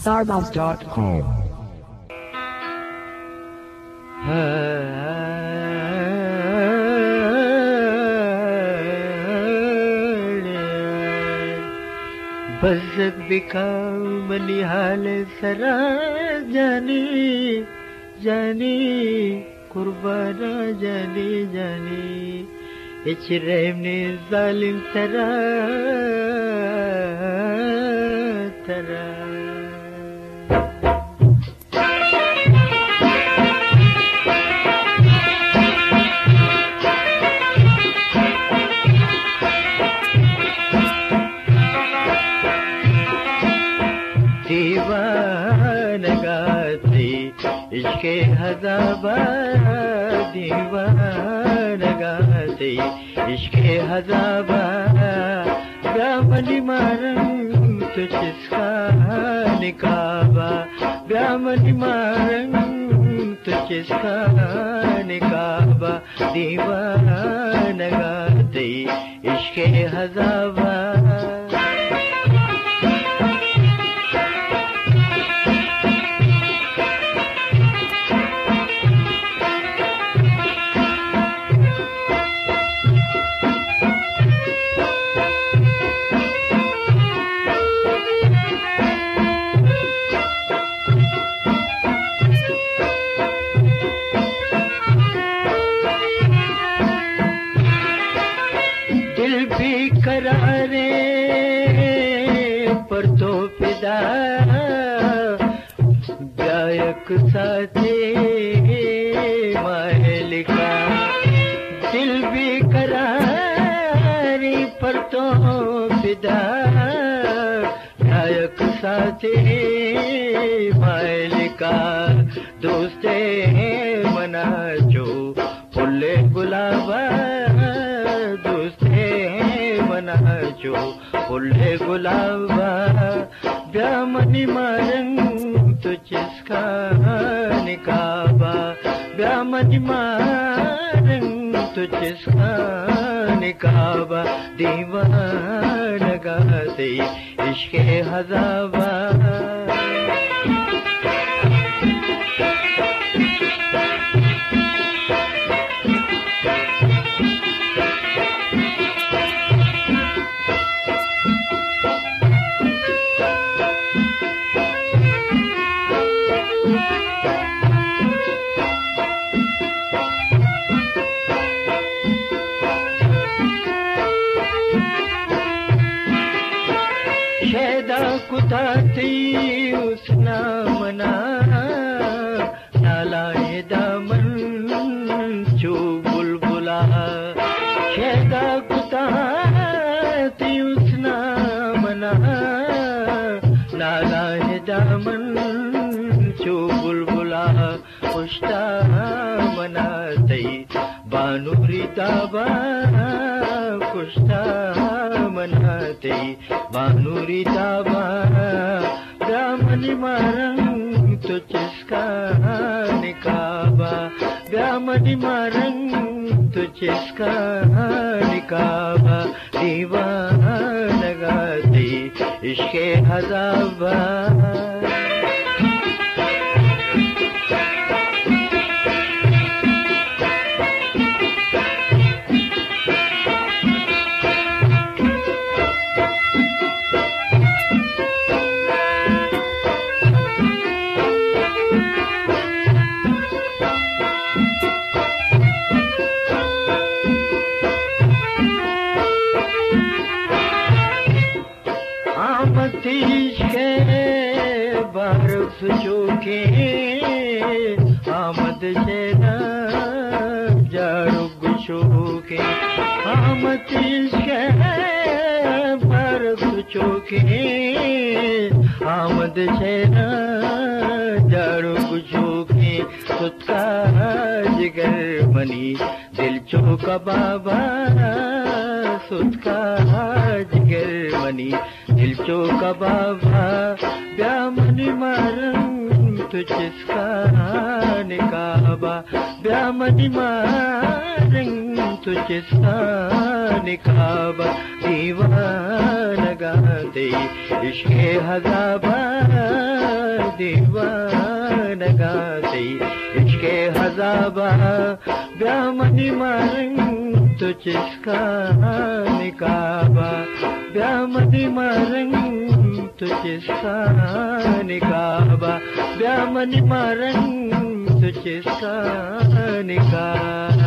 sarbounce.com. Buzz बिका मनिहाल सरा जानी जानी कुर्बाना जानी जानी इचरेमने जालिम तरा तरा दीवानगाती इश्के हज़ाबा दीवानगाती इश्के हज़ाबा ब्यामनी मारंग तुझिसका निकाबा ब्यामनी मारंग तुझिसका निकाबा दीवानगाती इश्के हज़ाबा करारे पर तो फिदा गायक साथे मालिका दिल भी करारे पर तो फिदा गायक साथे मालिका दोस्ते मना जो फुले गुलाबा जो फुले गुलाबा ब्यामनी मारंग तुझिसका निकाबा ब्यामनी मारंग तुझिसका निकाबा दीवानगाती इश्के हज़ाबा कुताती उसना मना नालाए दामन जो बुलबुला शेदा कुताती उसना मना नालाए दामन जो बुलबुला उश्ता मनाते बानूरी दाबा कुश्ता मनाते बानूरी दाबा ब्यामनी मारंग तुझिसका निकाबा ब्यामनी मारंग तुझिसका निकाबा दीवानगाती इश्के हज़ाबा बर्फ चूके आमद से न जारुग चूके आमद से बर्फ चूके आमद से न जारुग चूके सुत्ता जिगर बनी दिल चौका बाबा सुत्ता जिगर बनी दिल चौका बाबा ब्यामनी मारंग तुझिसका निकाबा ब्यामनी मारंग तुझिसका निकाबा दीवानगाती इश्के हज़ाबा दीवानगा से इश्के हजाबा ब्यामनी मारंग तो चिस्का निकाबा ब्यामनी मारंग तो चिस्का निकाबा ब्यामनी मारंग तो चिस्का निकाबा